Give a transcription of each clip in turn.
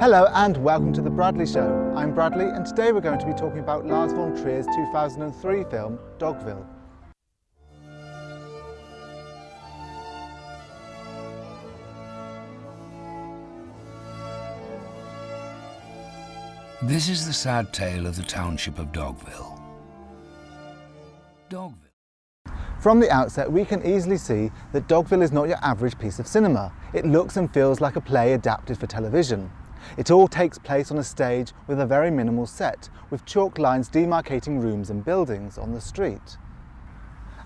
Hello and welcome to The Bradley Show. I'm Bradley and today we're going to be talking about Lars von Trier's 2003 film, Dogville. This is the sad tale of the township of Dogville. Dogville. From the outset, we can easily see that Dogville is not your average piece of cinema. It looks and feels like a play adapted for television. It all takes place on a stage with a very minimal set, with chalk lines demarcating rooms and buildings on the street.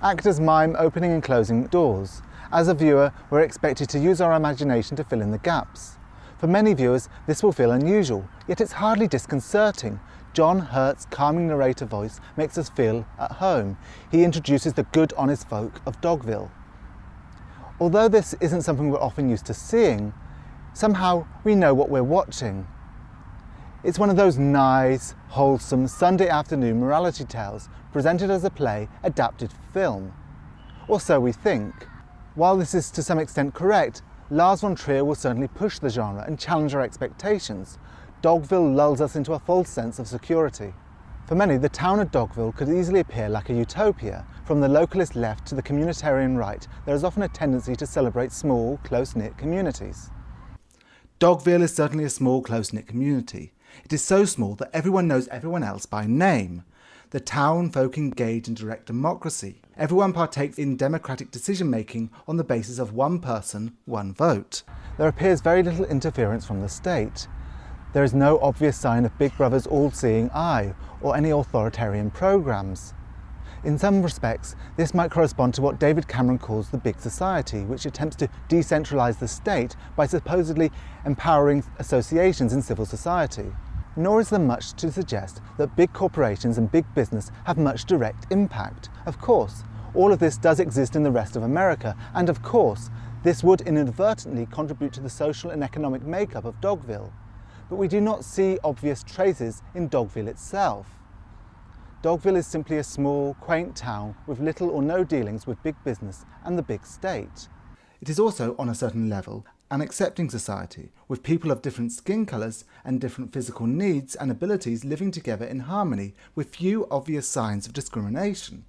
Actors mime opening and closing doors. As a viewer, we're expected to use our imagination to fill in the gaps. For many viewers, this will feel unusual, yet it's hardly disconcerting. John Hurt's calming narrator voice makes us feel at home. He introduces the good, honest folk of Dogville. Although this isn't something we're often used to seeing, somehow we know what we're watching. It's one of those nice, wholesome Sunday afternoon morality tales presented as a play adapted for film. Or so we think. While this is to some extent correct, Lars von Trier will certainly push the genre and challenge our expectations. Dogville lulls us into a false sense of security. For many, the town of Dogville could easily appear like a utopia. From the Localist left to the Communitarian right, there is often a tendency to celebrate small, close-knit communities. Dogville is certainly a small, close-knit community. It is so small that everyone knows everyone else by name. The town folk engage in direct democracy. Everyone partakes in democratic decision-making on the basis of one person, one vote. There appears very little interference from the state. There is no obvious sign of Big Brother's all-seeing eye or any authoritarian programs. In some respects, this might correspond to what David Cameron calls the big society, which attempts to decentralise the state by supposedly empowering associations in civil society. Nor is there much to suggest that big corporations and big business have much direct impact. Of course, all of this does exist in the rest of America, and of course, this would inadvertently contribute to the social and economic makeup of Dogville. But we do not see obvious traces in Dogville itself. Dogville is simply a small, quaint town with little or no dealings with big business and the big state. It is also, on a certain level, an accepting society, with people of different skin colours and different physical needs and abilities living together in harmony with few obvious signs of discrimination.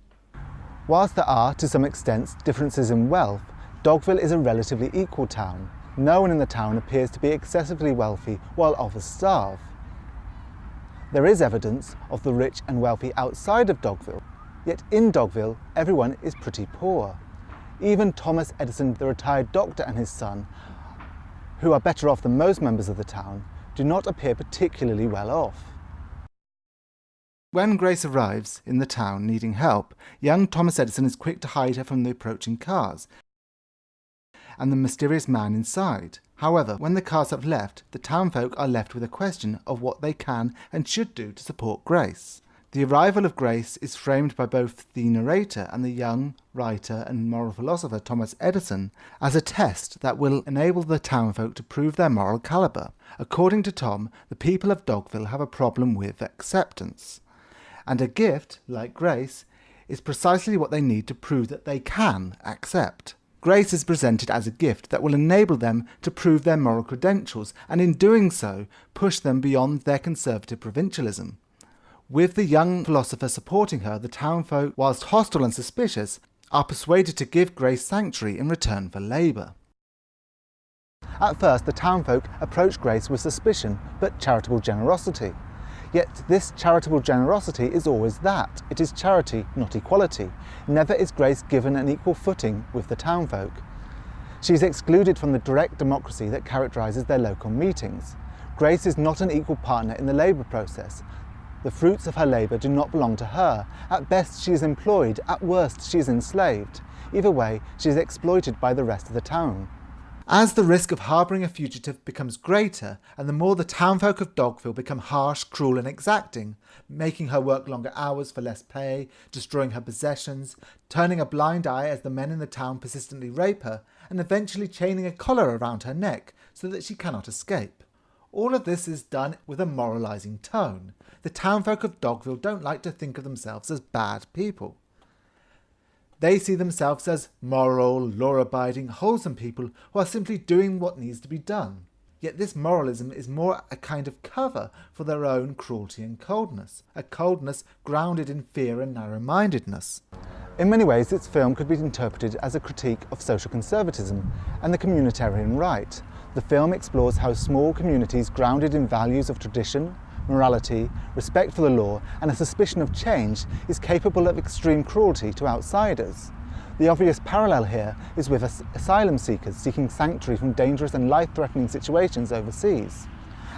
Whilst there are, to some extent, differences in wealth, Dogville is a relatively equal town. No one in the town appears to be excessively wealthy while others starve. There is evidence of the rich and wealthy outside of Dogville, yet in Dogville everyone is pretty poor. Even Thomas Edison, the retired doctor, and his son, who are better off than most members of the town, do not appear particularly well off. When Grace arrives in the town needing help, young Thomas Edison is quick to hide her from the approaching cars and the mysterious man inside. However, when the cars have left, the townfolk are left with a question of what they can and should do to support Grace. The arrival of Grace is framed by both the narrator and the young writer and moral philosopher Thomas Edison as a test that will enable the townfolk to prove their moral calibre. According to Tom, the people of Dogville have a problem with acceptance. And a gift, like Grace, is precisely what they need to prove that they can accept. Grace is presented as a gift that will enable them to prove their moral credentials and in doing so push them beyond their conservative provincialism. With the young philosopher supporting her, the townfolk, whilst hostile and suspicious, are persuaded to give Grace sanctuary in return for labour. At first, the townfolk approach Grace with suspicion but charitable generosity. Yet this charitable generosity is always that. It is charity, not equality. Never is Grace given an equal footing with the townfolk. She is excluded from the direct democracy that characterises their local meetings. Grace is not an equal partner in the labour process. The fruits of her labour do not belong to her. At best she is employed, at worst she is enslaved. Either way, she is exploited by the rest of the town. As the risk of harbouring a fugitive becomes greater, and the more the townfolk of Dogville become harsh, cruel and exacting, making her work longer hours for less pay, destroying her possessions, turning a blind eye as the men in the town persistently rape her, and eventually chaining a collar around her neck so that she cannot escape. All of this is done with a moralising tone. The townfolk of Dogville don't like to think of themselves as bad people. They see themselves as moral, law-abiding, wholesome people who are simply doing what needs to be done. Yet this moralism is more a kind of cover for their own cruelty and coldness, a coldness grounded in fear and narrow-mindedness. In many ways, this film could be interpreted as a critique of social conservatism and the communitarian right. The film explores how small communities grounded in values of tradition, morality, respect for the law, and a suspicion of change is capable of extreme cruelty to outsiders. The obvious parallel here is with asylum seekers seeking sanctuary from dangerous and life-threatening situations overseas.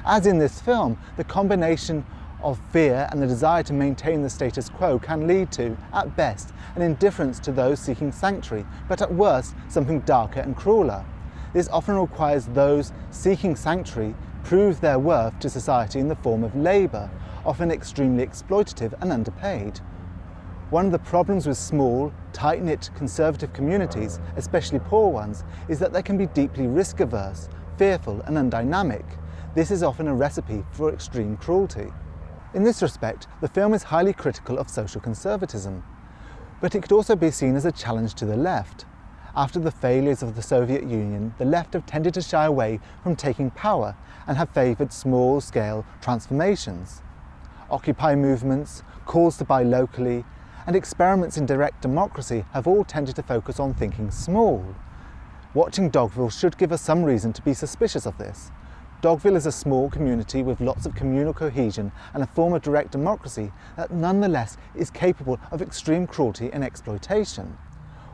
As in this film, the combination of fear and the desire to maintain the status quo can lead to, at best, an indifference to those seeking sanctuary, but at worst, something darker and crueler. This often requires those seeking sanctuary prove their worth to society in the form of labour, often extremely exploitative and underpaid. One of the problems with small, tight-knit conservative communities, especially poor ones, is that they can be deeply risk-averse, fearful and undynamic. This is often a recipe for extreme cruelty. In this respect, the film is highly critical of social conservatism, but it could also be seen as a challenge to the left. After the failures of the Soviet Union, the left have tended to shy away from taking power and have favoured small-scale transformations. Occupy movements, calls to buy locally, and experiments in direct democracy have all tended to focus on thinking small. Watching Dogville should give us some reason to be suspicious of this. Dogville is a small community with lots of communal cohesion and a form of direct democracy that nonetheless is capable of extreme cruelty and exploitation.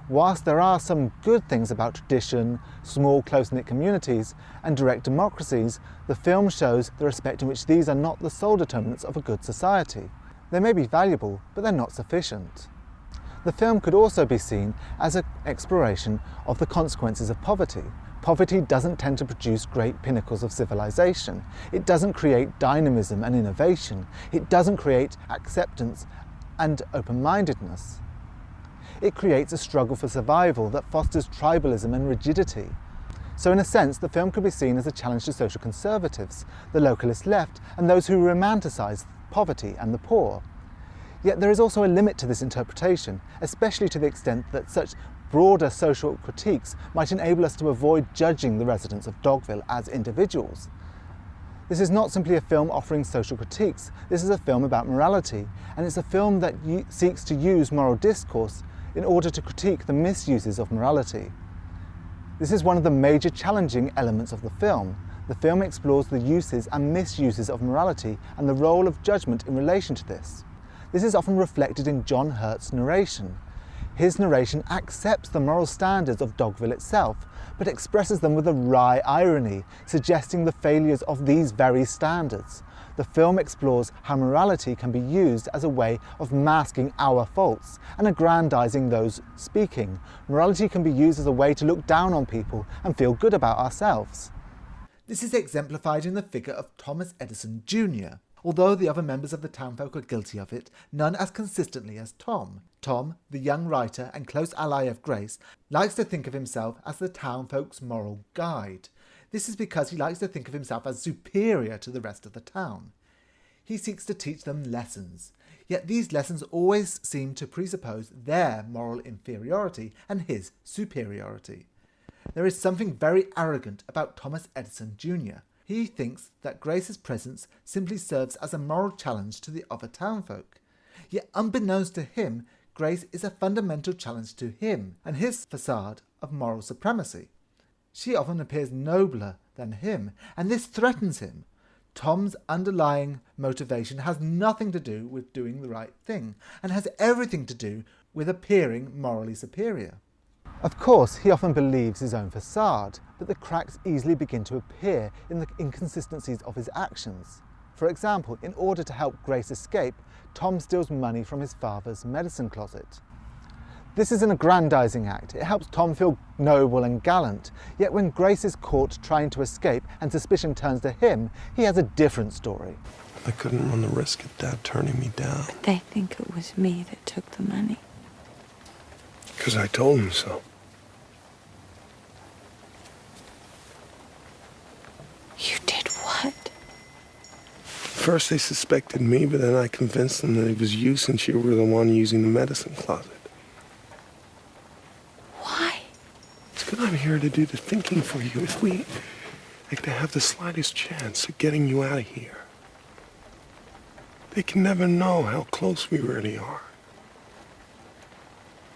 Whilst there are some good things about tradition, small close-knit communities and direct democracies, the film shows the respect in which these are not the sole determinants of a good society. They may be valuable, but they're not sufficient. The film could also be seen as an exploration of the consequences of poverty. Poverty doesn't tend to produce great pinnacles of civilization. It doesn't create dynamism and innovation. It doesn't create acceptance and open-mindedness. It creates a struggle for survival that fosters tribalism and rigidity. So in a sense, the film could be seen as a challenge to social conservatives, the localist left, and those who romanticise poverty and the poor. Yet there is also a limit to this interpretation, especially to the extent that such broader social critiques might enable us to avoid judging the residents of Dogville as individuals. This is not simply a film offering social critiques, this is a film about morality, and it's a film that seeks to use moral discourse in order to critique the misuses of morality. This is one of the major challenging elements of the film. The film explores the uses and misuses of morality and the role of judgment in relation to this. This is often reflected in John Hurt's narration. His narration accepts the moral standards of Dogville itself, but expresses them with a wry irony, suggesting the failures of these very standards. The film explores how morality can be used as a way of masking our faults and aggrandizing those speaking. Morality can be used as a way to look down on people and feel good about ourselves. This is exemplified in the figure of Thomas Edison Jr. Although the other members of the townfolk are guilty of it, none as consistently as Tom. Tom, the young writer and close ally of Grace, likes to think of himself as the townfolk's moral guide. This is because he likes to think of himself as superior to the rest of the town. He seeks to teach them lessons, yet these lessons always seem to presuppose their moral inferiority and his superiority. There is something very arrogant about Thomas Edison Jr. He thinks that Grace's presence simply serves as a moral challenge to the other townfolk. Yet unbeknownst to him, Grace is a fundamental challenge to him and his facade of moral supremacy. She often appears nobler than him, and this threatens him. Tom's underlying motivation has nothing to do with doing the right thing, and has everything to do with appearing morally superior. Of course, he often believes his own facade, but the cracks easily begin to appear in the inconsistencies of his actions. For example, in order to help Grace escape, Tom steals money from his father's medicine closet. This is an aggrandizing act. It helps Tom feel noble and gallant, yet when Grace is caught trying to escape and suspicion turns to him, he has a different story. I couldn't run the risk of Dad turning me down. But they think it was me that took the money. Because I told him so. You did what? First they suspected me, but then I convinced them that it was you since you were the one using the medicine closet. Why? It's because I'm here to do the thinking for you. like they have the slightest chance of getting you out of here. They can never know how close we really are.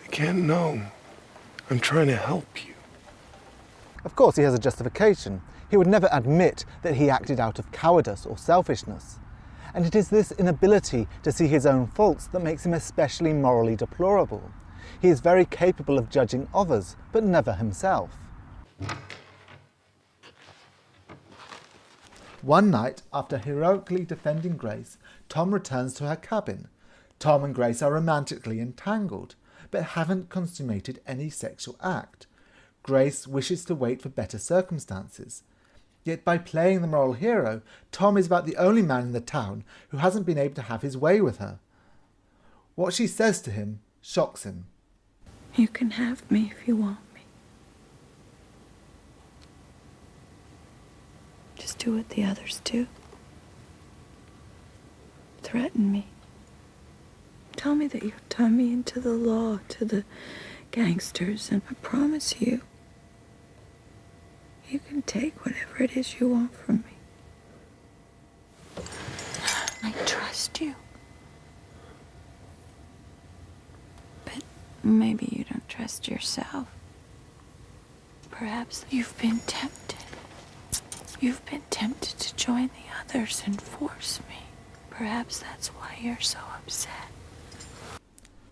They can't know I'm trying to help you. Of course, he has a justification. He would never admit that he acted out of cowardice or selfishness. And it is this inability to see his own faults that makes him especially morally deplorable. He is very capable of judging others, but never himself. One night, after heroically defending Grace, Tom returns to her cabin. Tom and Grace are romantically entangled, but haven't consummated any sexual act. Grace wishes to wait for better circumstances. Yet by playing the moral hero, Tom is about the only man in the town who hasn't been able to have his way with her. What she says to him shocks him. You can have me if you want me. Just do what the others do. Threaten me. Tell me that you'll turn me into the law, to the gangsters, and I promise you, you can take whatever it is you want from me. I trust you. But maybe you don't trust yourself. Perhaps you've been tempted. You've been tempted to join the others and force me. Perhaps that's why you're so upset.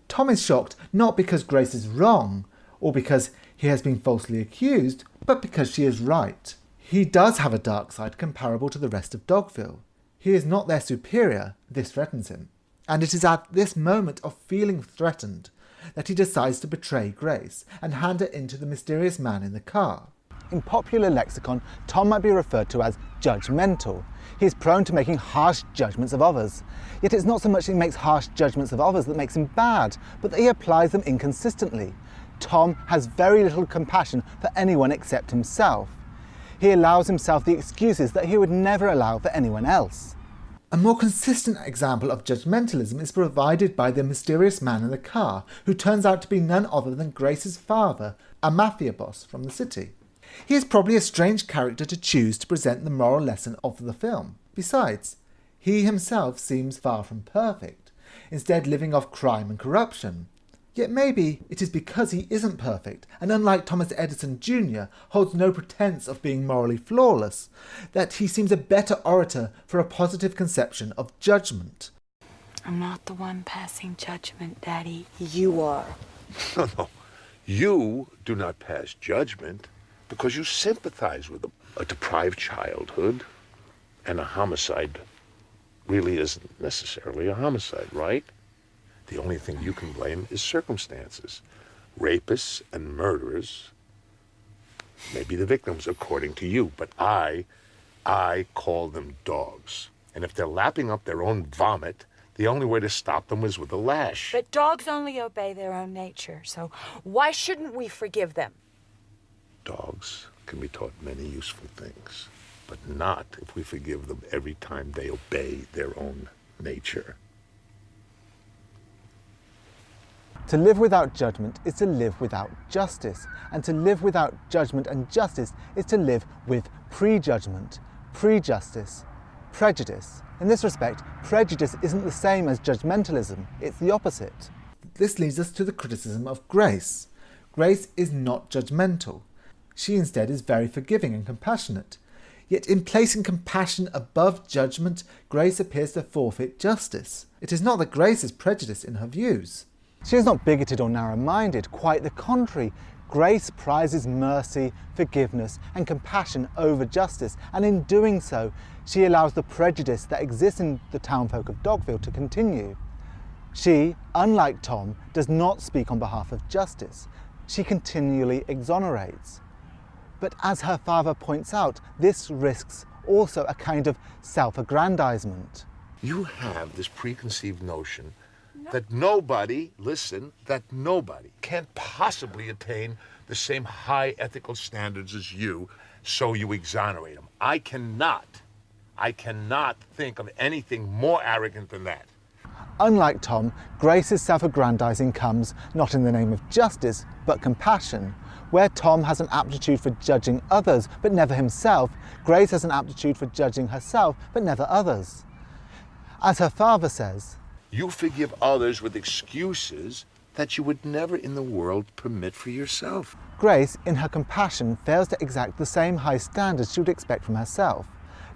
Tom is shocked not because Grace is wrong, or because he has been falsely accused, but because she is right. He does have a dark side comparable to the rest of Dogville. He is not their superior, this threatens him. And it is at this moment of feeling threatened that he decides to betray Grace and hand her in to the mysterious man in the car. In popular lexicon, Tom might be referred to as judgmental. He is prone to making harsh judgments of others. Yet it's not so much that he makes harsh judgments of others that makes him bad, but that he applies them inconsistently. Tom has very little compassion for anyone except himself. He allows himself the excuses that he would never allow for anyone else. A more consistent example of judgmentalism is provided by the mysterious man in the car, who turns out to be none other than Grace's father, a mafia boss from the city. He is probably a strange character to choose to present the moral lesson of the film. Besides, he himself seems far from perfect, instead living off crime and corruption. Yet maybe it is because he isn't perfect, and unlike Thomas Edison Jr., holds no pretense of being morally flawless, that he seems a better orator for a positive conception of judgment. I'm not the one passing judgment, Daddy. You are. No. You do not pass judgment because you sympathize with them. A deprived childhood and a homicide really isn't necessarily a homicide, right? The only thing you can blame is circumstances. Rapists and murderers may be the victims according to you, but I call them dogs. And if they're lapping up their own vomit, the only way to stop them is with a lash. But dogs only obey their own nature, so why shouldn't we forgive them? Dogs can be taught many useful things, but not if we forgive them every time they obey their own nature. To live without judgment is to live without justice, and to live without judgment and justice is to live with prejudgment, prejustice, prejudice. In this respect, prejudice isn't the same as judgmentalism, it's the opposite. This leads us to the criticism of Grace. Grace is not judgmental. She instead is very forgiving and compassionate. Yet in placing compassion above judgment, Grace appears to forfeit justice. It is not that Grace is prejudiced in her views. She is not bigoted or narrow-minded, quite the contrary. Grace prizes mercy, forgiveness and compassion over justice, and in doing so, she allows the prejudice that exists in the townfolk of Dogville to continue. She, unlike Tom, does not speak on behalf of justice. She continually exonerates. But as her father points out, this risks also a kind of self-aggrandizement. You have this preconceived notion that nobody can't possibly attain the same high ethical standards as you, so you exonerate them. I cannot think of anything more arrogant than that. Unlike Tom, Grace's self-aggrandizing comes not in the name of justice, but compassion. Where Tom has an aptitude for judging others, but never himself, Grace has an aptitude for judging herself, but never others. As her father says, You forgive others with excuses that you would never in the world permit for yourself. Grace, in her compassion, fails to exact the same high standards she would expect from herself.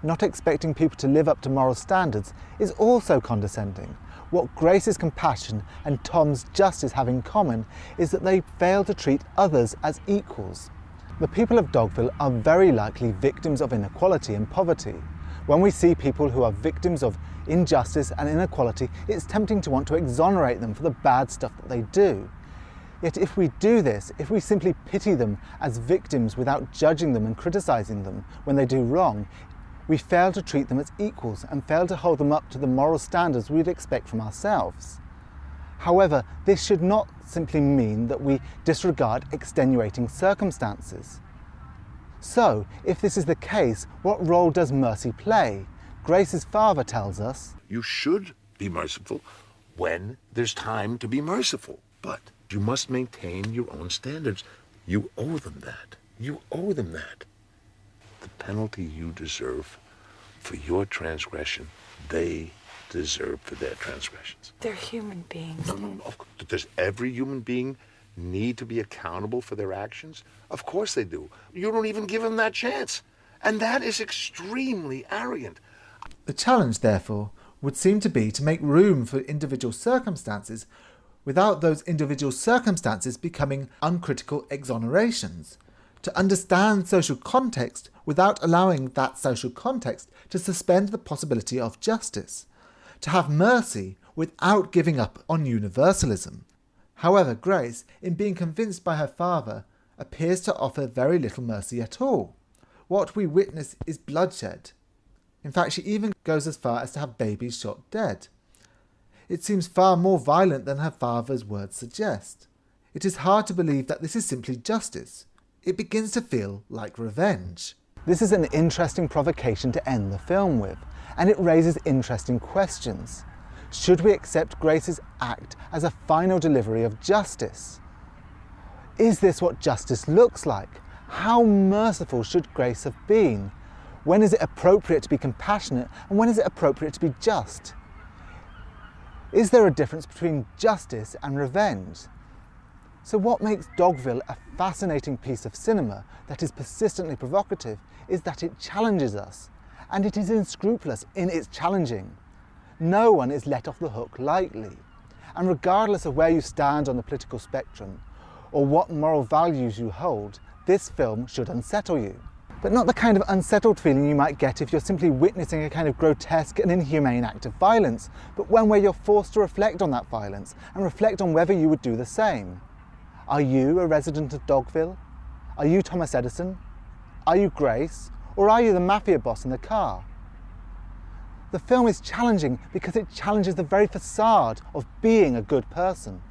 Not expecting people to live up to moral standards is also condescending. What Grace's compassion and Tom's justice have in common is that they fail to treat others as equals. The people of Dogville are very likely victims of inequality and poverty. When we see people who are victims of injustice and inequality, it's tempting to want to exonerate them for the bad stuff that they do. Yet if we do this, if we simply pity them as victims without judging them and criticizing them when they do wrong, we fail to treat them as equals and fail to hold them up to the moral standards we'd expect from ourselves. However, this should not simply mean that we disregard extenuating circumstances. So, if this is the case, what role does mercy play? Grace's father tells us, You should be merciful when there's time to be merciful. But you must maintain your own standards. You owe them that. You owe them that. The penalty you deserve for your transgression, they deserve for their transgressions. They're human beings. No. Of course. Does every human being need to be accountable for their actions? Of course they do. You don't even give them that chance. And that is extremely arrogant. The challenge, therefore, would seem to be to make room for individual circumstances without those individual circumstances becoming uncritical exonerations. To understand social context without allowing that social context to suspend the possibility of justice. To have mercy without giving up on universalism. However, Grace, in being convinced by her father, appears to offer very little mercy at all. What we witness is bloodshed. In fact, she even goes as far as to have babies shot dead. It seems far more violent than her father's words suggest. It is hard to believe that this is simply justice. It begins to feel like revenge. This is an interesting provocation to end the film with, and it raises interesting questions. Should we accept Grace's act as a final delivery of justice? Is this what justice looks like? How merciful should Grace have been? When is it appropriate to be compassionate, and when is it appropriate to be just? Is there a difference between justice and revenge? So what makes Dogville a fascinating piece of cinema that is persistently provocative is that it challenges us, and it is unscrupulous in its challenging. No one is let off the hook lightly, and regardless of where you stand on the political spectrum, or what moral values you hold, this film should unsettle you. But not the kind of unsettled feeling you might get if you're simply witnessing a kind of grotesque and inhumane act of violence, but one where you're forced to reflect on that violence and reflect on whether you would do the same. Are you a resident of Dogville? Are you Thomas Edison? Are you Grace? Or are you the mafia boss in the car? The film is challenging because it challenges the very facade of being a good person.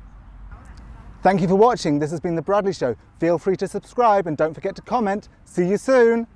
Thank you for watching. This has been The Bradley Show. Feel free to subscribe and don't forget to comment. See you soon.